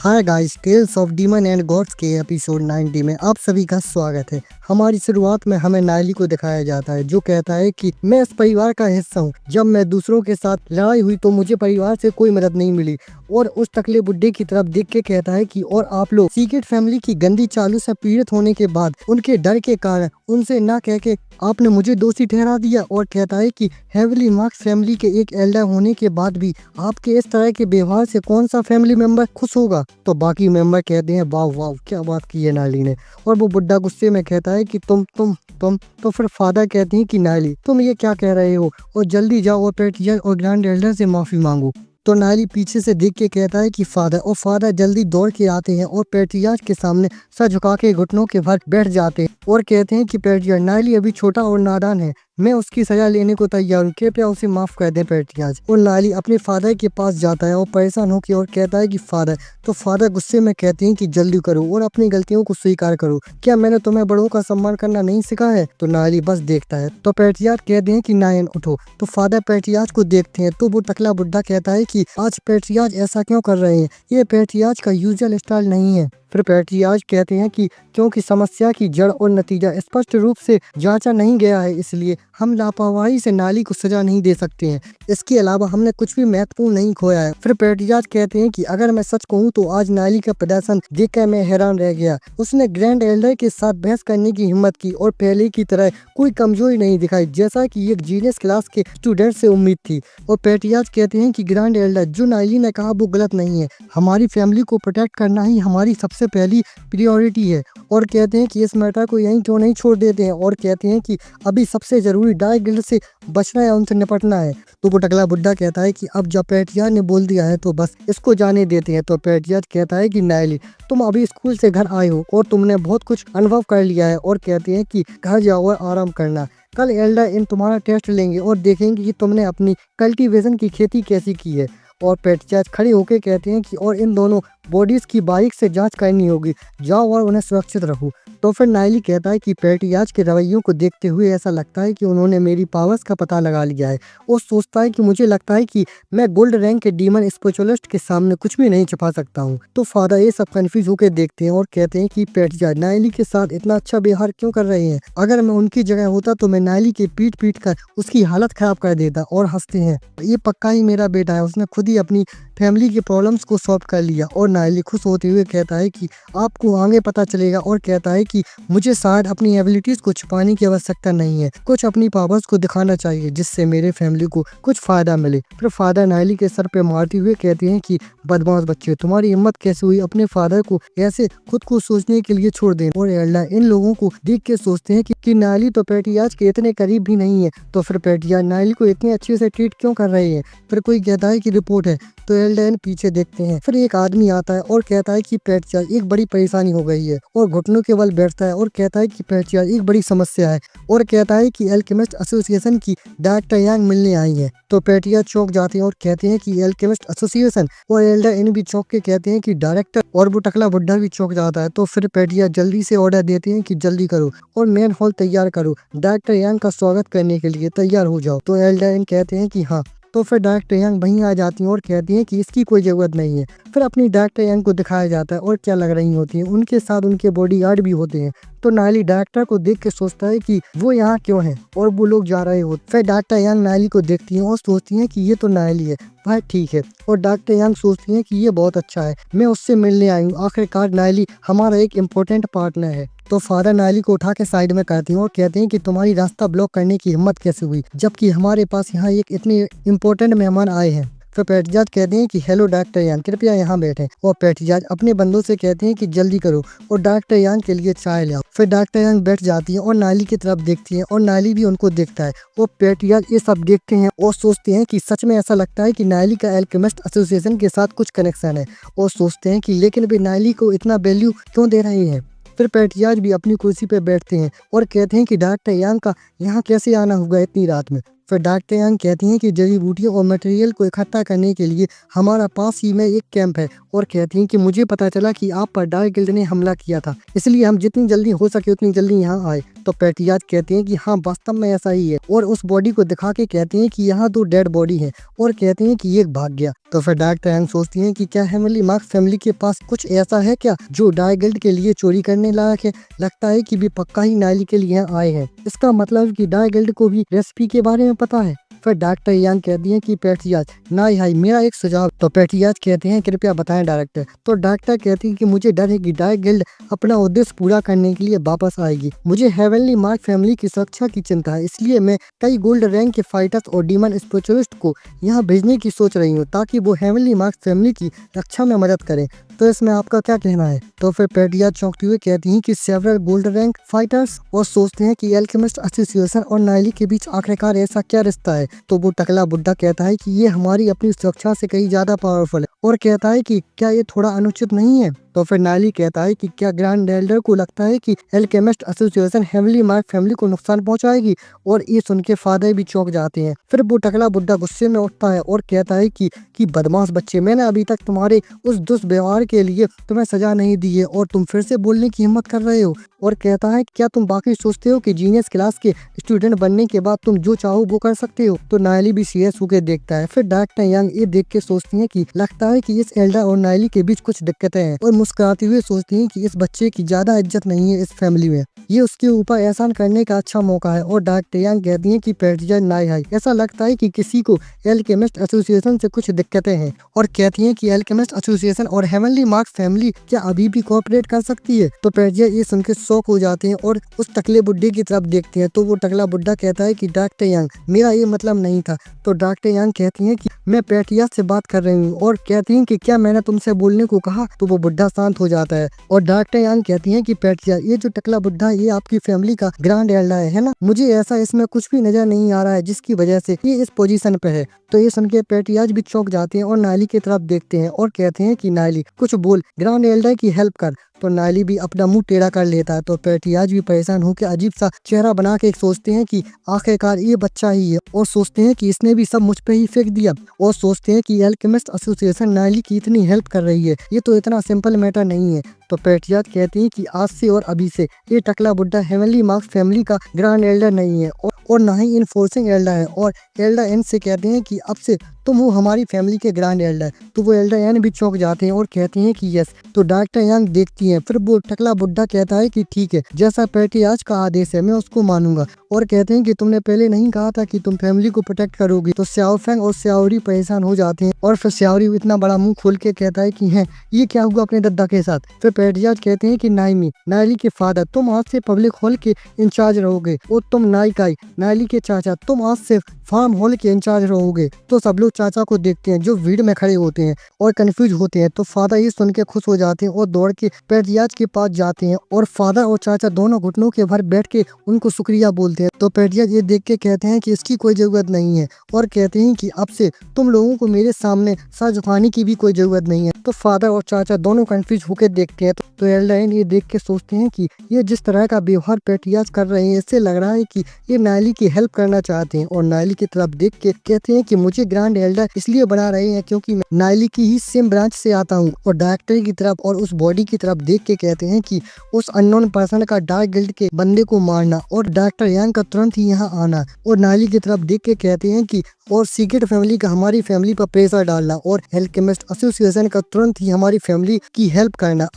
Hi guys, tales of demon and gods के episode 90 में आप सभी का स्वागत है। हमारी शुरुआत में हमें नायली को दिखाया जाता है जो कहता है कि मैं इस परिवार का हिस्सा हूँ। जब मैं दूसरों के साथ लड़ाई हुई तो मुझे परिवार से कोई मदद नहीं मिली। और उस टकले बुड्ढे की तरफ देख के कहता है कि और आप लोग सीक्रेट फैमिली की गंदी चालू से पीड़ित होने के बाद उनके डर के कारण उनसे ना कह के आपने मुझे दोषी ठहरा दिया। और कहता है कि हेवली मार्क्स फैमिली के एक एल्डर होने के बाद भी आपके इस तरह के व्यवहार से कौन सा फैमिली मेंबर खुश होगा। तो बाकी मेंबर कहते हैं वाह वाह क्या बात की है नायली ने। और वो बुड्ढा गुस्से में कहता है कि तुम तो फिर फादर कहते हैं कि नायली तुम ये क्या कह रहे हो और जल्दी जाओ और पेट्रियन और ग्रैंड एल्डर से माफी मांगो। तो नायली पीछे से देख के कहता है कि फादर जल्दी दौड़ के आते हैं और पेट्रियार्च के सामने सर झुका के घुटनों के भर बैठ जाते हैं और कहते हैं कि पेट्रियार्च नायली अभी छोटा और नादान है, मैं उसकी सजा लेने को तैयार हूँ, कृपया उसे माफ कर दें पेट्रियार्च। और नायली अपने फादर के पास जाता है और परेशान होकर और कहता है कि फादर गुस्से में कहते हैं कि जल्दी करो और अपनी गलतियों को स्वीकार करो, क्या मैंने तुम्हें बड़ों का सम्मान करना नहीं सिखाया है। तो नायली बस देखता है। तो पेट्रियार्च कहते हैं कि नायन उठो। तो फादर पेट्रियार्च को देखते हैं तो वो टकला बुड्ढा कहता है कि आज पेट्रियार्च ऐसा क्यों कर रहे हैं, ये पेट्रियार्च का यूजुअल स्टाइल नहीं है। फिर पेट्रियार्च कहते हैं कि क्योंकि समस्या की जड़ और नतीजा स्पष्ट रूप से जांचा नहीं गया है, इसलिए हम लापरवाही से नायली को सजा नहीं दे सकते हैं। इसके अलावा हमने कुछ भी महत्वपूर्ण नहीं खोया है। फिर पेट्रियार्च कहते हैं कि अगर मैं सच कहूँ तो आज नायली का प्रदर्शन देखकर मैं हैरान रह गया। उसने ग्रैंड एल्डर के साथ बहस करने की हिम्मत की और पहले की तरह कोई कमजोरी नहीं दिखाई, जैसा कि एक जीनियस क्लास के स्टूडेंट से उम्मीद थी। और पेट्रियार्च कहते हैं कि ग्रैंड एल्डर जो नायली ने कहा वो गलत नहीं है, हमारी फैमिली को प्रोटेक्ट करना ही हमारी सबसे पहली प्रायोरिटी है। और कहते हैं कि इस मैटर को यहीं क्यों नहीं छोड़ देते हैं और कहते हैं कि अभी सबसे जरूरी डार्क गिल्ड से बचना है, उनसे निपटना है। तो वो टकला बुड्ढा कहता है कि अब जब पेट्रियार्च ने बोल दिया है तो बस इसको जाने देते हैं। तो पेट्रियार्च कहता है कि नायली तुम अभी स्कूल से घर आए हो और तुमने बहुत कुछ अनुभव कर लिया है और कहते हैं कि घर जाओ और आराम करना, कल एल्डर इन तुम्हारा टेस्ट लेंगे और देखेंगे कि तुमने अपनी कल्टीवेशन की खेती कैसी की है। और पेट्रियार्च खड़े होकर कहते हैं कि और इन दोनों बॉडीज की बारीक से जांच करनी होगी, जाओ और उन्हें सुरक्षित रखो। तो फिर नायली कहता है कि पेट्रियार्च के रवैयों को देखते हुए ऐसा लगता है कि उन्होंने मेरी पावर्स का पता लगा लिया है। वो सोचता है कि मुझे लगता है कि मैं गोल्ड रैंक के डीमन स्पिरिचुअलिस्ट के सामने कुछ भी नहीं छुपा सकता हूँ। तो फादर ये सब कंफ्यूज होकर देखते हैं और कहते हैं कि पेट्रियार्च नायली के साथ इतना अच्छा व्यवहार क्यों कर रहे हैं, अगर मैं उनकी जगह होता तो मैं नायली के पीट कर उसकी हालत खराब कर देता। और हंसते हैं, ये पक्का ही मेरा बेटा है, उसने खुद ही अपनी फैमिली के प्रॉब्लम्स को सॉल्व कर लिया। और नायली खुश होते हुए कहता है कि आपको आगे पता चलेगा और कहता है कि मुझे शायद अपनी एबिलिटीज को छुपाने की आवश्यकता नहीं है, कुछ अपनी पावर्स को दिखाना चाहिए जिससे मेरे फैमिली को कुछ फायदा मिले। फिर फादर नायली के सर पे मारते हुए कहते हैं कि बदमाश बच्चे, तुम्हारी हिम्मत कैसे हुई अपने फादर को ऐसे खुद को सोचने के लिए छोड़ दें। और एल्डर इन लोगों को देख के सोचते हैं कि नायली तो पेट्रियार्च के इतने करीब भी नहीं है, तो फिर पेट्रियार्च नायली को इतने अच्छे से ट्रीट क्यों कर रहे हैं। फिर कोई कहता है कि रिपोर्ट है, तो एल्डर पीछे देखते हैं। फिर एक आदमी आता है और कहता है कि पेट्रियार्च एक बड़ी परेशानी हो गई है और घुटनों के बल बैठता है और कहता है कि पेट्रियार्च एक बड़ी समस्या है और कहता है कि एल्केमिस्ट एसोसिएशन की डायरेक्टर यांग मिलने आई है। तो पेट्रियार्च चौंक जाते हैं और कहते हैं कि एल्केमिस्ट एसोसिएशन, और एल्डर इन भी चौंक के कहते हैं कि डायरेक्टर, और वो टकला बुड्ढा भी चौंक जाता है। तो फिर पेट्रियार्च जल्दी से ऑर्डर देते हैं कि जल्दी करो और मेन हॉल तैयार करो, डायरेक्टर यांग का स्वागत करने के लिए तैयार हो जाओ। तो एल्डर इन कहते हैं कि हाँ। तो फिर डायरेक्टर यांग वहीं आ जाती हैं और कहती हैं कि इसकी कोई ज़रूरत नहीं है। फिर अपनी डायरेक्टर यांग को दिखाया जाता है और क्या लग रही होती हैं, उनके साथ उनके बॉडीगार्ड भी होते हैं। तो नायली डायरेक्टर को देख के सोचता है कि वो यहाँ क्यों है और वो लोग जा रहे होते। फिर डायरेक्टर यांग नायली को देखती हैं और सोचती हैं कि ये तो नायली है, भाई ठीक है। और डॉक्टर यांग सोचती हैं कि ये बहुत अच्छा है, मैं उससे मिलने आई हूँ, आखिरकार नायली हमारा एक इम्पोर्टेंट पार्टनर है। तो फादर नायली को उठा के साइड में करते हैं और कहते हैं कि तुम्हारी रास्ता ब्लॉक करने की हिम्मत कैसे हुई, जबकि हमारे पास यहाँ एक इतने इम्पोर्टेंट मेहमान आए हैं। फिर पेट्रियार्च कहते हैं कि हेलो डॉक्टर यांग, कृपया यहाँ बैठें। और पेट्रियार्च अपने बंदों से कहते हैं कि जल्दी करो और डॉक्टर यांग के लिए चाय ले आओ। फिर डॉक्टर यांग बैठ जाती है और नायली की तरफ देखती है और नायली भी उनको देखता है। और पेट्रियार्च ये सब देखते हैं और सोचते हैं कि सच में ऐसा लगता है कि नायली का एल्केमिस्ट एसोसिएशन के साथ कुछ कनेक्शन है, और सोचते हैं कि लेकिन वे नायली को इतना वैल्यू क्यों दे रहे हैं। फिर पेट्रियार्च भी अपनी कुर्सी पर बैठते हैं और कहते हैं कि डॉक्टर यांग का यहाँ कैसे आना होगा इतनी रात में। फिर डॉक्टर यांग कहती हैं कि जड़ी बूटियों और मटेरियल को इकट्ठा करने के लिए हमारा पास ही में एक कैंप है, और कहती हैं कि मुझे पता चला कि आप पर डार्क गिल्ड ने हमला किया था, इसलिए हम जितनी जल्दी हो सके उतनी जल्दी यहाँ आए। तो पेट्रियार्च कहते हैं कि हाँ वास्तव में ऐसा ही है, और उस बॉडी को दिखा के कहते हैं कि यहाँ 2 डेड बॉडी है और कहते हैं कि एक भाग गया। तो फिर डॉक्टर यांग सोचती हैं कि क्या हेवनली मार्क्स फैमिली के पास कुछ ऐसा है क्या जो डायगिल्ड के लिए चोरी करने लायक है। लगता है कि वे पक्का ही नायली के लिए आए हैं। इसका मतलब कि डायगिल्ड को भी रेसिपी के बारे में पता है। फिर डॉक्टर यांग कहती हैं कि पैट्रियाज नाई हाई मेरा एक सुझाव। तो पैट्रियाज कहते हैं कृपया बताएं डायरेक्टर। तो डॉक्टर कहती है कि मुझे डर है कि डायगिल्ड अपना उद्देश्य पूरा करने के लिए वापस आएगी। मुझे हेवनली मार्क फैमिली की सुरक्षा की चिंता है, इसलिए मैं कई गोल्ड रैंक के फाइटर्स और डीमन स्पेशलिस्ट को यहाँ भेजने की सोच रही हूँ ताकि वो हेवनली मार्क फैमिली की रक्षा में मदद करें। तो इसमें आपका क्या कहना है। तो फिर पैट्रियाज चौंकते हुए कहती हैं कि सेवरल गोल्ड रैंक फाइटर्स और सोचते हैं कि एल्केमिस्ट एसोसिएशन और नायली के बीच आखिरकार ऐसा क्या रिश्ता है। तो वो टकला बुड्ढा कहता है कि ये हमारी अपनी सुरक्षा से कहीं ज्यादा पावरफुल है और कहता है कि क्या ये थोड़ा अनुचित नहीं है। तो फिर नायली कहता है कि क्या ग्रैंड एल्डर को लगता है कि alchemist association heavenly mark family को नुकसान पहुंचाएगी। और ये सुन के फादर भी चौंक जाते हैं। फिर वो टकला बुड्ढा गुस्से में उठता है और कहता है कि बदमाश बच्चे, मैंने अभी तक तुम्हारे उस दुष्व्यवहार के लिए तुम्हें सजा नहीं दी है और तुम फिर से बोलने की हिम्मत कर रहे हो। और कहता है क्या तुम बाकी सोचते हो कि जीनियस क्लास के स्टूडेंट बनने के बाद तुम जो चाहो वो कर सकते हो। तो नायली भी सीरियस होकर देखता है। फिर डॉक्टर यांग ये देख के सोचती हैं कि लगता है कि इस एल्डर और नायली के बीच कुछ दिक्कतें हैं और मुस्कुराते हुए सोचती हैं कि इस बच्चे की ज्यादा इज्जत नहीं है इस फैमिली में, ये उसके ऊपर एहसान करने का अच्छा मौका है। और डॉक्टर यांग कहती हैं कि पैट्रियाज नाई हाई ऐसा लगता है कि किसी को एल्केमिस्ट एसोसिएशन से कुछ दिक्कतें हैं और कहती हैं कि एल्केमिस्ट एसोसिएशन और हेवनली मार्क फैमिली क्या अभी भी कोऑपरेट कर सकती है। तो पैट्रियाज ये सुन के शौक हो जाते हैं और उस टकले बुड्ढे की तरफ देखते हैं। तो वो टकला बुड्ढा कहता है कि डॉक्टर यांग मेरा ये मतलब नहीं था। तो डॉक्टर यांग कहती हैं कि मैं पैट्रियाज से बात कर रही हूँ और कहती हैं कि क्या मैंने तुमसे बोलने को कहा। तो वो बुड्ढा शांत हो जाता है और डॉक्टर यांग कहती हैं कि पैट्रियाज ये जो टकला बुड्ढा ये आपकी फैमिली का ग्रैंड एल्डर है ना, मुझे ऐसा इसमें कुछ भी नजर नहीं आ रहा है जिसकी वजह से ये इस पोजीशन पे है। तो ये सुन के पैट्रियाज भी चौंक जाते हैं और नायली की तरफ देखते हैं और कहते हैं कि नायली कुछ बोल, ग्रैंड एल्डर की हेल्प कर। तो नायली भी अपना मुंह टेढ़ा कर लेता है। तो पैट्रियाज भी परेशान होकर अजीब सा चेहरा बना के सोचते हैं कि आखिरकार ये बच्चा ही है और सोचते हैं कि इसने भी सब मुझ पे ही फेंक दिया और सोचते हैं कि एल्केमिस्ट एसोसिएशन नायली की इतनी हेल्प कर रही है, ये तो इतना सिंपल मैटर नहीं है। तो पैट्रियाज कहती हैं कि आज से और अभी से ये टकला बुड्ढा हेवनली मार्क्स फैमिली का ग्रैंड एल्डर नहीं है और ना ही इन्फोर्सिंग एल्डर है। और एल्डर एन से कहते हैं कि अब से तुम हो हमारी फैमिली के ग्रैंड एल्डर। तो वो एल्डर एन भी चौंक जाते हैं और कहते हैं कि यस। तो डॉक्टर यांग देखती हैं। फिर वो टकला बुड्ढा कहता है कि ठीक है, जैसा पैट्रियाज का आदेश है मैं उसको मानूंगा। और कहते हैं कि तुमने पहले नहीं कहा था कि तुम फैमिली को प्रोटेक्ट करोगी। तो स्याओफेंग और स्याओरी परेशान हो जाते हैं और फिर स्याओरी इतना बड़ा मुंह खोल के कहता है कि है ये क्या हुआ अपने दद्दा के साथ। फिर पैट्रियाज कहते हैं कि नाइमी नायली के फादर तुम आज से पब्लिक हॉल के इंचार्ज रहोगे और तुम नाइकाई नायली के चाचा तुम आज से फार्म हॉल के इंचार्ज रहोगे। तो सब लोग चाचा को देखते हैं जो भीड़ में खड़े होते हैं और कंफ्यूज होते हैं। तो फादर ये सुन के खुश हो जाते हैं और दौड़ के पैट्रियाज के पास जाते हैं और फादर और चाचा दोनों घुटनों के भर बैठ के उनको शुक्रिया बोलते हैं। तो पैट्रियाज ये देख के कहते हैं कि इसकी कोई जरूरत नहीं है और कहते हैं कि अब से तुम लोगों को मेरे सामने सर झुकाने की भी कोई जरूरत नहीं है। तो फादर और चाचा दोनों कंफ्यूज होकर देखते हैं। तो एल्डर ये देख के सोचते हैं कि ये जिस तरह का व्यवहार पैट्रियाज कर रहे हैं इससे लग रहा है कि ये नायली की हेल्प करना चाहते हैं। और नायली की तरफ देख के कहते हैं कि मुझे ग्रैंड एल्डर इसलिए बना रहे हैं क्योंकि मैं नायली की ही सेम ब्रांच से आता हूँ। और डायरेक्टर की तरफ और उस बॉडी की तरफ देख के कहते हैं कि उस अननोन पर्सन का डार्क गिल्ड के बंदे को मारना और डॉक्टर यांग का तुरंत ही यहाँ आना। और नायली की तरफ देख के कहते हैं कि और सीक्रेट फैमिली का हमारी फैमिली पर प्रेशर डालना और एल्केमिस्ट एसोसिएशन का तुरंत ही हमारी फैमिली की हेल्प करना।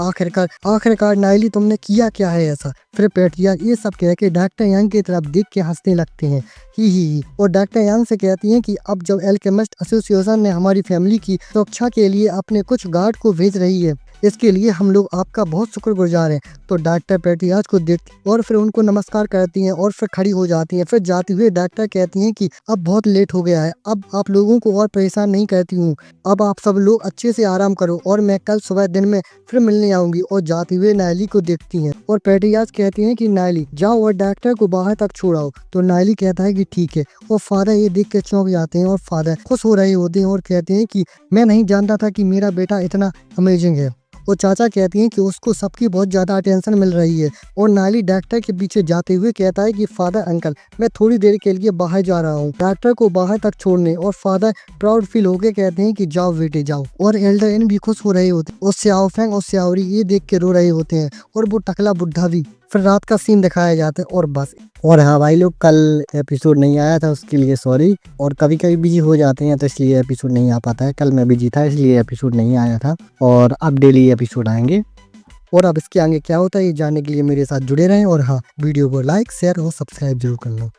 आखिरकार नायली तुमने किया क्या है ऐसा। फिर पैट्रियाज ये सब कह के डॉक्टर यांग की तरफ देख के हंसने लगते हैं ही। और डॉक्टर यांग से कहती हैं कि अब जब एल्केमिस्ट एसोसिएशन ने हमारी फैमिली की सुरक्षा के लिए अपने कुछ गार्ड को भेज रही है इसके लिए हम लोग आपका बहुत शुक्रगुजार हैं। तो डॉक्टर पैट्रियाज को देखती और फिर उनको नमस्कार करती हैं और फिर खड़ी हो जाती हैं। फिर जाती हुए डॉक्टर कहती हैं कि अब बहुत लेट हो गया है, अब आप लोगों को और परेशान नहीं करती हूँ, अब आप सब लोग अच्छे से आराम करो और मैं कल सुबह दिन में फिर मिलने आऊंगी। और जाते हुए नायली को देखती हैं और पैट्रियाज कहती हैं कि नायली जाओ और डॉक्टर को बाहर तक छोड़ाओ। तो नायली कहता है कि ठीक है। और फादर ये देख के चौंक जाते हैं और फादर खुश हो रहे होते हैं और कहते हैं कि मैं नहीं जानता था कि मेरा बेटा इतना अमेजिंग है। और चाचा कहती हैं कि उसको सबकी बहुत ज़्यादा अटेंशन मिल रही है। और नायली डॉक्टर के पीछे जाते हुए कहता है कि फादर अंकल मैं थोड़ी देर के लिए बाहर जा रहा हूँ डॉक्टर को बाहर तक छोड़ने। और फादर प्राउड फील होके कहते हैं कि जाओ बेटे जाओ। और एल्डर इन भी खुश हो रहे होते हैं और स्याओफेंग और स्याओरी ये देख के रो रहे होते हैं और वो टकला बुड्ढा भी। फिर रात का सीन दिखाया जाता है और बस। और हाँ भाई लोग, कल एपिसोड नहीं आया था उसके लिए सॉरी। और कभी कभी बिजी हो जाते हैं तो इसलिए एपिसोड नहीं आ पाता है। कल मैं बिजी था इसलिए एपिसोड नहीं आया था, और अब डेली एपिसोड आएंगे। और अब इसके आगे क्या होता है ये जानने के लिए मेरे साथ जुड़े रहें। और हाँ, वीडियो को लाइक शेयर और सब्सक्राइब जरूर कर लो।